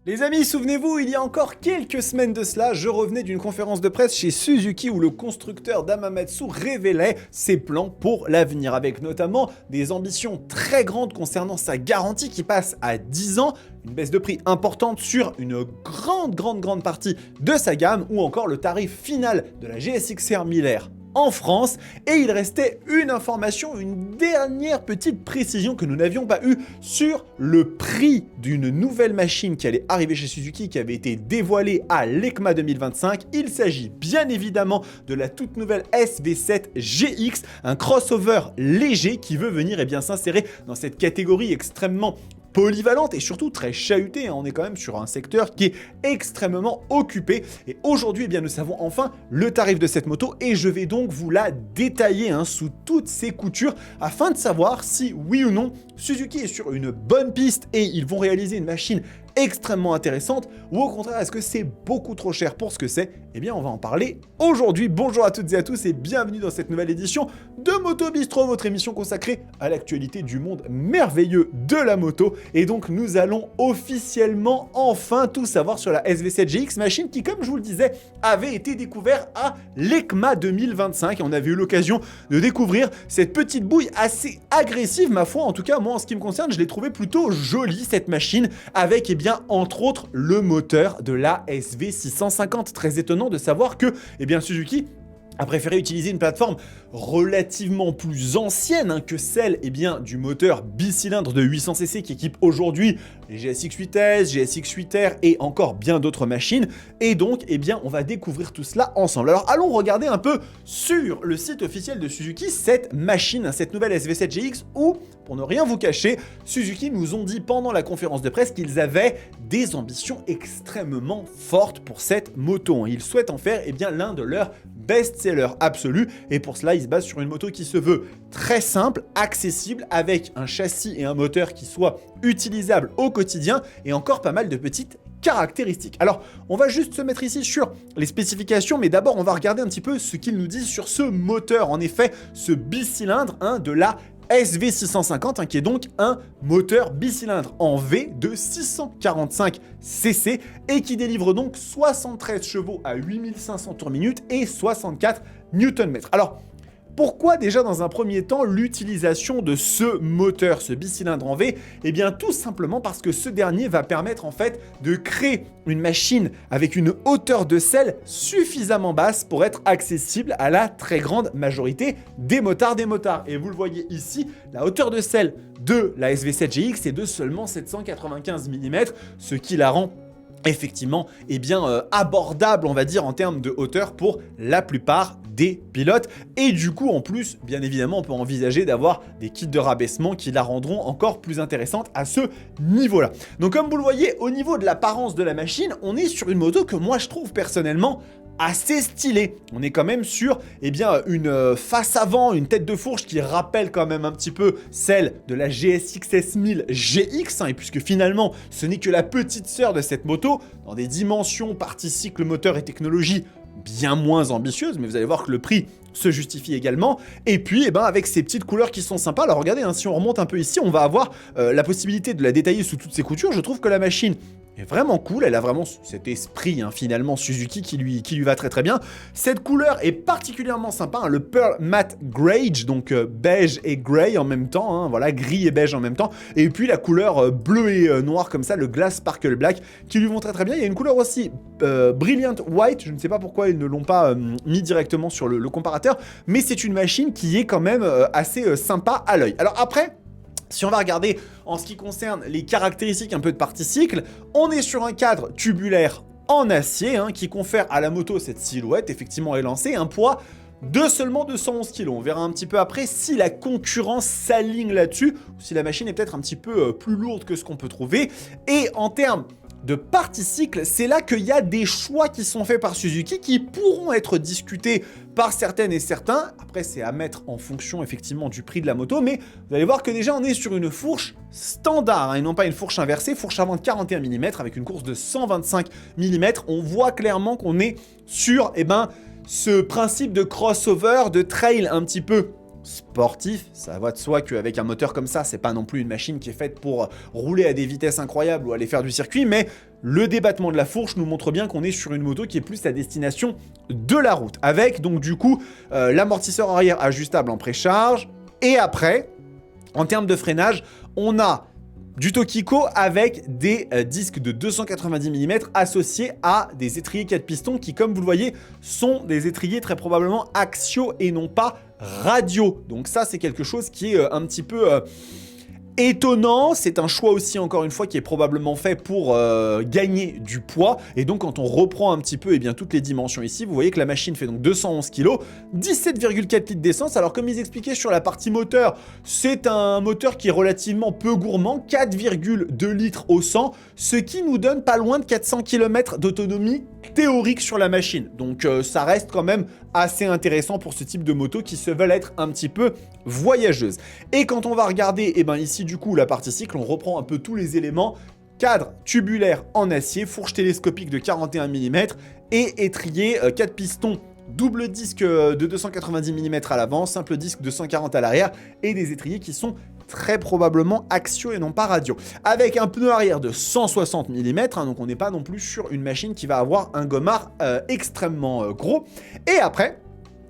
Les amis, souvenez-vous, il y a encore quelques semaines de cela, je revenais d'une conférence de presse chez Suzuki où le constructeur Damamatsu révélait ses plans pour l'avenir, avec notamment des ambitions très grandes concernant sa garantie qui passe à 10 ans, une baisse de prix importante sur une grande partie de sa gamme, ou encore le tarif final de la GSX-R 1000R en France. Et il restait une information, une dernière petite précision que nous n'avions pas eue sur le prix d'une nouvelle machine qui allait arriver chez Suzuki, qui avait été dévoilée à l'EICMA 2025. Il s'agit bien évidemment de la toute nouvelle SV7 GX, un crossover léger qui veut venir s'insérer dans cette catégorie extrêmement polyvalente et surtout très chahutée. On est quand même sur un secteur qui est extrêmement occupé. Et aujourd'hui, nous savons enfin le tarif de cette moto et je vais donc vous la détailler sous toutes ses coutures afin de savoir si, oui ou non, Suzuki est sur une bonne piste et ils vont réaliser une machine extrêmement intéressante, ou au contraire, est-ce que c'est beaucoup trop cher pour ce que c'est? On va en parler aujourd'hui. Bonjour à toutes et à tous et bienvenue dans cette nouvelle édition de Moto Bistro, votre émission consacrée à l'actualité du monde merveilleux de la moto. Et donc, nous allons officiellement enfin tout savoir sur la SV7 GX, machine qui, comme je vous le disais, avait été découverte à l'EICMA 2025. Et on avait eu l'occasion de découvrir cette petite bouille assez agressive, ma foi. En tout cas, moi, en ce qui me concerne, je l'ai trouvée plutôt jolie, cette machine, avec, entre autres, le moteur de la SV650. Très étonnant de savoir que, Suzuki a préféré utiliser une plateforme relativement plus ancienne que celle du moteur bicylindre de 800cc qui équipe aujourd'hui les GSX-8S, GSX-8R et encore bien d'autres machines. Et donc, on va découvrir tout cela ensemble. Alors, allons regarder un peu sur le site officiel de Suzuki cette machine, cette nouvelle SV7 GX où, pour ne rien vous cacher, Suzuki nous ont dit pendant la conférence de presse qu'ils avaient des ambitions extrêmement fortes pour cette moto. Ils souhaitent en faire l'un de leurs best-seller absolu, et pour cela, il se base sur une moto qui se veut très simple, accessible, avec un châssis et un moteur qui soient utilisables au quotidien, et encore pas mal de petites caractéristiques. Alors, on va juste se mettre ici sur les spécifications, mais d'abord, on va regarder un petit peu ce qu'ils nous disent sur ce moteur. En effet, ce bicylindre de la SV650, qui est donc un moteur bicylindre en V de 645 cc et qui délivre donc 73 chevaux à 8500 tours minute et 64 Nm. Alors, pourquoi déjà dans un premier temps l'utilisation de ce moteur, ce bicylindre en V? Tout simplement parce que ce dernier va permettre en fait de créer une machine avec une hauteur de selle suffisamment basse pour être accessible à la très grande majorité des motards. Et vous le voyez ici, la hauteur de selle de la SV7 GX est de seulement 795 mm, ce qui la rend effectivement abordable, on va dire, en termes de hauteur pour la plupart des pilotes. Et du coup, en plus, bien évidemment, on peut envisager d'avoir des kits de rabaissement qui la rendront encore plus intéressante à ce niveau-là. Donc, comme vous le voyez, au niveau de l'apparence de la machine, on est sur une moto que moi, je trouve personnellement assez stylé. On est quand même sur une face avant, une tête de fourche qui rappelle quand même un petit peu celle de la GSX S1000 GX, et puisque finalement ce n'est que la petite sœur de cette moto, dans des dimensions, partie cycle, moteur et technologie bien moins ambitieuses, mais vous allez voir que le prix se justifie également. Et puis avec ces petites couleurs qui sont sympas. Alors regardez, si on remonte un peu ici, on va avoir la possibilité de la détailler sous toutes ses coutures. Je trouve que la machine est vraiment cool, elle a vraiment cet esprit finalement Suzuki qui lui va très bien. Cette couleur est particulièrement sympa, le Pearl Matte Grage, donc beige et grey en même temps, voilà, gris et beige en même temps, et puis la couleur bleu et noir comme ça, le Glass Sparkle Black, qui lui vont très bien. Il y a une couleur aussi Brilliant White, je ne sais pas pourquoi ils ne l'ont pas mis directement sur le comparateur, mais c'est une machine qui est quand même assez sympa à l'œil. Alors après, si on va regarder en ce qui concerne les caractéristiques un peu de partie cycle, on est sur un cadre tubulaire en acier qui confère à la moto cette silhouette effectivement élancée, un poids de seulement 211 kg. On verra un petit peu après si la concurrence s'aligne là-dessus ou si la machine est peut-être un petit peu plus lourde que ce qu'on peut trouver. Et en termes de partie cycle, c'est là qu'il y a des choix qui sont faits par Suzuki qui pourront être discutés par certaines et certains. Après, c'est à mettre en fonction effectivement du prix de la moto, mais vous allez voir que déjà on est sur une fourche standard et non pas une fourche inversée, fourche avant de 41 mm avec une course de 125 mm. On voit clairement qu'on est sur ce principe de crossover, de trail un petit peu sportif. Ça va de soi qu'avec un moteur comme ça, c'est pas non plus une machine qui est faite pour rouler à des vitesses incroyables ou aller faire du circuit, mais le débattement de la fourche nous montre bien qu'on est sur une moto qui est plus à destination de la route, avec donc du coup l'amortisseur arrière ajustable en précharge, et après, en termes de freinage, on a du Tokiko avec des disques de 290 mm associés à des étriers 4 pistons qui, comme vous le voyez, sont des étriers très probablement axiaux et non pas radiaux. Donc ça, c'est quelque chose qui est un petit peu étonnant. C'est un choix aussi, encore une fois, qui est probablement fait pour gagner du poids. Et donc, quand on reprend un petit peu eh bien, toutes les dimensions ici, vous voyez que la machine fait donc 211 kg, 17,4 litres d'essence. Alors, comme ils expliquaient sur la partie moteur, c'est un moteur qui est relativement peu gourmand, 4,2 litres au 100, ce qui nous donne pas loin de 400 km d'autonomie théorique sur la machine. Donc, ça reste quand même assez intéressant pour ce type de moto qui se veulent être un petit peu voyageuses. Et quand on va regarder, eh ben ici du coup la partie cycle, on reprend un peu tous les éléments: cadre tubulaire en acier, fourche télescopique de 41 mm et étrier 4 pistons, double disque de 290 mm à l'avant, simple disque de 140 à l'arrière et des étriers qui sont très probablement axiaux et non pas radiaux. Avec un pneu arrière de 160 mm, donc on n'est pas non plus sur une machine qui va avoir un gommard extrêmement gros. Et après,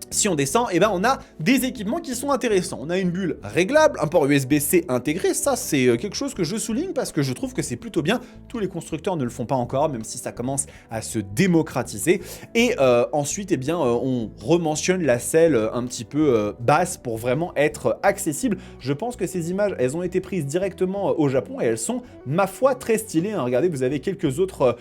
si on descend, eh ben on a des équipements qui sont intéressants. On a une bulle réglable, un port USB-C intégré. Ça, c'est quelque chose que je souligne parce que je trouve que c'est plutôt bien. Tous les constructeurs ne le font pas encore, même si ça commence à se démocratiser. Et ensuite, eh bien, on rementionne la selle un petit peu basse pour vraiment être accessible. Je pense que ces images, elles ont été prises directement au Japon et elles sont, ma foi, très stylées. Hein. Regardez, vous avez quelques autres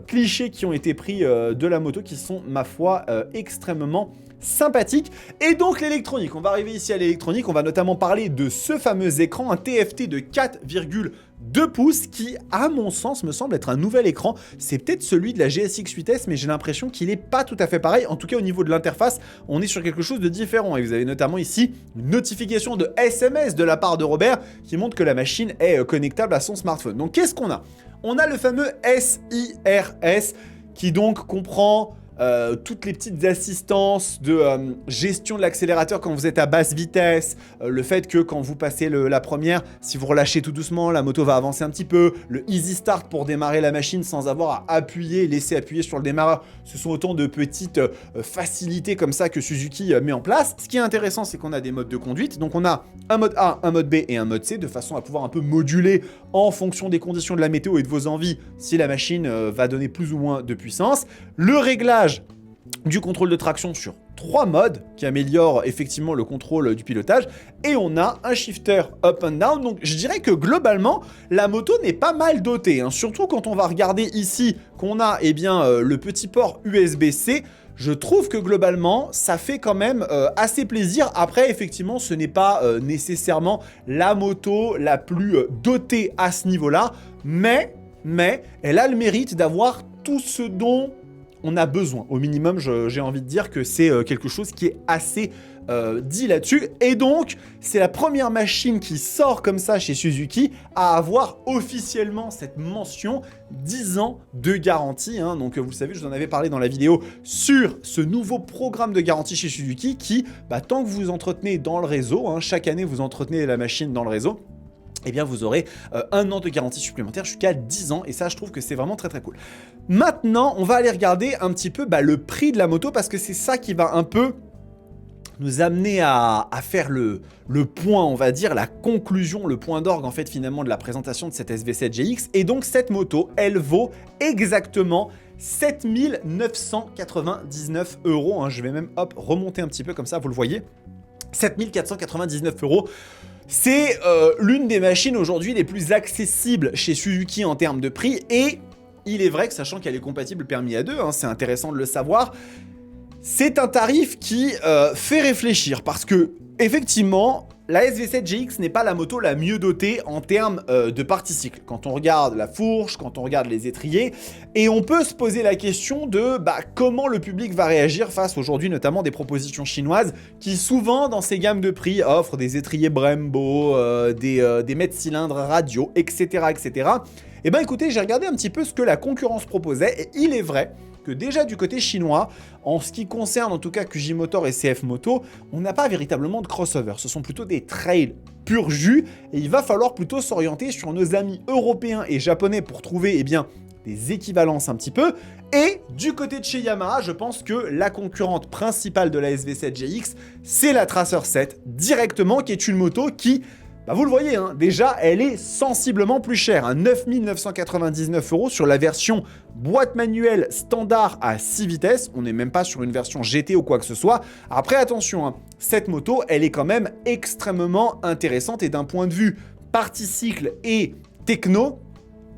clichés qui ont été pris de la moto qui sont, ma foi, extrêmement sympathique. Et donc l'électronique, on va arriver ici à l'électronique, on va notamment parler de ce fameux écran, un TFT de 4,2 pouces qui, à mon sens, me semble être un nouvel écran. C'est peut-être celui de la GSX 8S, mais j'ai l'impression qu'il n'est pas tout à fait pareil. En tout cas, au niveau de l'interface, on est sur quelque chose de différent. Et vous avez notamment ici une notification de SMS de la part de Robert qui montre que la machine est connectable à son smartphone. Donc qu'est-ce qu'on a? On a le fameux SIRS qui donc comprend toutes les petites assistances de gestion de l'accélérateur quand vous êtes à basse vitesse, le fait que quand vous passez la première, si vous relâchez tout doucement, la moto va avancer un petit peu, le easy start pour démarrer la machine sans avoir à appuyer, laisser appuyer sur le démarreur. Ce sont autant de petites facilités comme ça que Suzuki met en place. Ce qui est intéressant, c'est qu'on a des modes de conduite. Donc on a un mode A, un mode B et un mode C, de façon à pouvoir un peu moduler en fonction des conditions de la météo et de vos envies si la machine va donner plus ou moins de puissance. Le réglage du contrôle de traction sur 3 modes qui améliorent effectivement le contrôle du pilotage, et on a un shifter up and down. Donc je dirais que globalement la moto n'est pas mal dotée, hein. Surtout quand on va regarder ici qu'on a eh bien, le petit port USB-C. Je trouve que globalement, ça fait quand même assez plaisir. Après, effectivement, ce n'est pas nécessairement la moto la plus dotée à ce niveau-là, mais elle a le mérite d'avoir tout ce dont on a besoin. Au minimum, j'ai envie de dire que c'est quelque chose qui est assez dit là-dessus. Et donc, c'est la première machine qui sort comme ça chez Suzuki à avoir officiellement cette mention 10 ans de garantie. Hein. Donc, vous le savez, je vous en avais parlé dans la vidéo sur ce nouveau programme de garantie chez Suzuki qui, tant que vous entretenez dans le réseau, hein, chaque année, vous entretenez la machine dans le réseau, eh bien vous aurez 1 an de garantie supplémentaire jusqu'à 10 ans, et ça je trouve que c'est vraiment très très cool. Maintenant, on va aller regarder un petit peu le prix de la moto, parce que c'est ça qui va un peu nous amener à faire le point, on va dire, la conclusion, le point d'orgue en fait finalement de la présentation de cette SV7GX. Et donc cette moto, elle vaut exactement 7 999 €. Hein. Je vais même remonter un petit peu comme ça, vous le voyez. 7 499 €. C'est l'une des machines aujourd'hui les plus accessibles chez Suzuki en termes de prix, et il est vrai que, sachant qu'elle est compatible permis A2, hein, c'est intéressant de le savoir, c'est un tarif qui fait réfléchir, parce que effectivement, la SV7GX n'est pas la moto la mieux dotée en termes de partie cycle. Quand on regarde la fourche, quand on regarde les étriers, et on peut se poser la question de comment le public va réagir face aujourd'hui notamment des propositions chinoises qui souvent dans ces gammes de prix offrent des étriers Brembo, des mètres cylindres radio, etc., etc. Eh ben écoutez, j'ai regardé un petit peu ce que la concurrence proposait, et il est vrai que déjà du côté chinois, en ce qui concerne en tout cas QJ Motor et CF Moto, on n'a pas véritablement de crossover. Ce sont plutôt des trails pur jus, et il va falloir plutôt s'orienter sur nos amis européens et japonais pour trouver eh bien, des équivalences un petit peu. Et du côté de chez Yamaha, je pense que la concurrente principale de la SV7GX, c'est la Tracer 7 directement, qui est une moto qui... Bah vous le voyez, hein, déjà, elle est sensiblement plus chère, hein, 9 999 € sur la version boîte manuelle standard à 6 vitesses. On n'est même pas sur une version GT ou quoi que ce soit. Après, attention, hein, cette moto, elle est quand même extrêmement intéressante et d'un point de vue partie cycle et techno,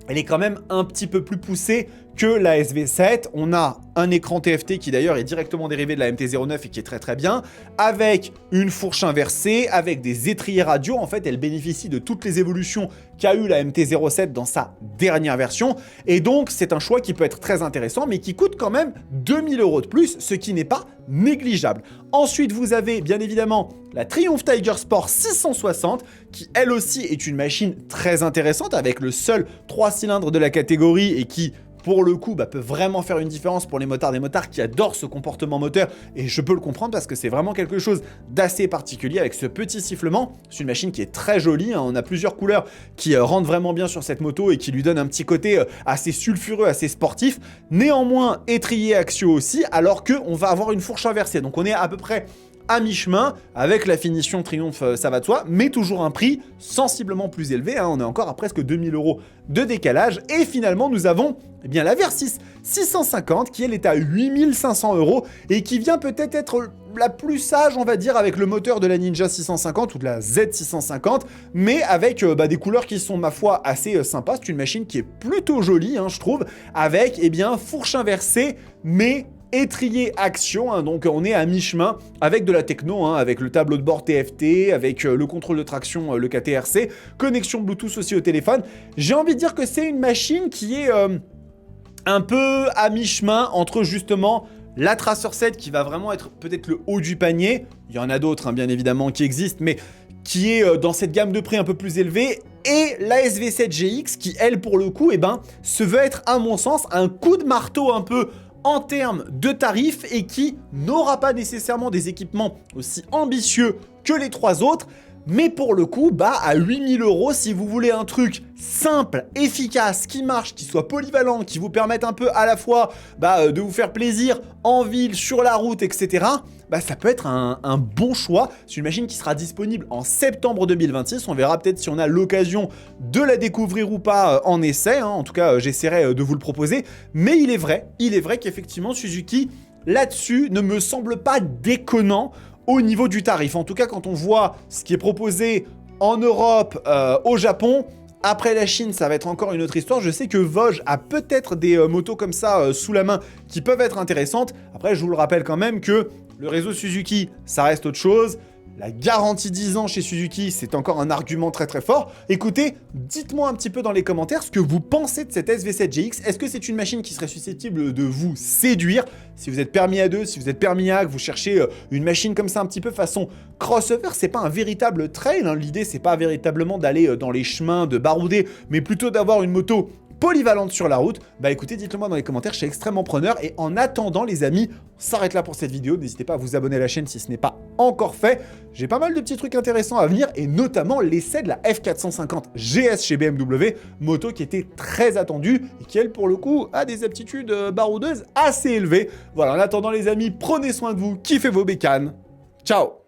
elle est quand même un petit peu plus poussée que la SV7. On a un écran TFT qui d'ailleurs est directement dérivé de la MT-09 et qui est très très bien, avec une fourche inversée, avec des étriers radio. En fait, elle bénéficie de toutes les évolutions qu'a eu la MT-07 dans sa dernière version. Et donc, c'est un choix qui peut être très intéressant, mais qui coûte quand même 2000 € de plus, ce qui n'est pas négligeable. Ensuite, vous avez bien évidemment la Triumph Tiger Sport 660, qui elle aussi est une machine très intéressante, avec le seul 3 cylindres de la catégorie et qui... pour le coup, peut vraiment faire une différence pour les motards, des motards qui adorent ce comportement moteur, et je peux le comprendre parce que c'est vraiment quelque chose d'assez particulier avec ce petit sifflement. C'est une machine qui est très jolie, hein. On a plusieurs couleurs qui rentrent vraiment bien sur cette moto et qui lui donnent un petit côté assez sulfureux, assez sportif. Néanmoins, étrier axiaux aussi, alors qu'on va avoir une fourche inversée. Donc on est à peu près à mi-chemin avec la finition Triumph, ça va de soi, mais toujours un prix sensiblement plus élevé, hein. On est encore à presque 2000 € de décalage. Et finalement, nous avons eh bien, la Versys 650 qui, elle, est à 8500 € et qui vient peut-être être la plus sage, on va dire, avec le moteur de la Ninja 650 ou de la Z650, mais avec des couleurs qui sont, ma foi, assez sympas. C'est une machine qui est plutôt jolie, hein, je trouve, avec, eh bien, fourche inversée, mais étrier action, hein, donc on est à mi-chemin avec de la techno, hein, avec le tableau de bord TFT, avec le contrôle de traction, le KTRC, connexion Bluetooth aussi au téléphone. J'ai envie de dire que c'est une machine qui est un peu à mi-chemin entre justement la Tracer 7 qui va vraiment être peut-être le haut du panier, il y en a d'autres hein, bien évidemment qui existent, mais qui est dans cette gamme de prix un peu plus élevée, et la SV7GX qui, elle, pour le coup, se veut être, à mon sens, un coup de marteau un peu en termes de tarifs et qui n'aura pas nécessairement des équipements aussi ambitieux que les trois autres, mais pour le coup, à 8000 €, si vous voulez un truc simple, efficace, qui marche, qui soit polyvalent, qui vous permette un peu à la fois de vous faire plaisir en ville, sur la route, etc., ça peut être un bon choix. C'est une machine qui sera disponible en septembre 2026. On verra peut-être si on a l'occasion de la découvrir ou pas en essai, hein. En tout cas, j'essaierai de vous le proposer. Mais il est vrai qu'effectivement, Suzuki, là-dessus, ne me semble pas déconnant au niveau du tarif. En tout cas, quand on voit ce qui est proposé en Europe, au Japon, après la Chine, ça va être encore une autre histoire. Je sais que Vosges a peut-être des motos comme ça sous la main qui peuvent être intéressantes. Après, je vous le rappelle quand même que le réseau Suzuki, ça reste autre chose. La garantie 10 ans chez Suzuki, c'est encore un argument très très fort. Écoutez, dites-moi un petit peu dans les commentaires ce que vous pensez de cette SV7GX. Est-ce que c'est une machine qui serait susceptible de vous séduire? Si vous êtes permis à 2, si vous êtes permis à, que vous cherchez une machine comme ça un petit peu façon crossover, c'est pas un véritable trail, hein. L'idée, c'est pas véritablement d'aller dans les chemins, de barouder, mais plutôt d'avoir une moto polyvalente sur la route. Écoutez, dites-le moi dans les commentaires, je suis extrêmement preneur. Et en attendant, les amis, on s'arrête là pour cette vidéo. N'hésitez pas à vous abonner à la chaîne si ce n'est pas encore fait. J'ai pas mal de petits trucs intéressants à venir, et notamment l'essai de la F450 GS chez BMW, moto qui était très attendue et qui, elle, pour le coup, a des aptitudes baroudeuses assez élevées. Voilà, en attendant, les amis, prenez soin de vous, kiffez vos bécanes. Ciao!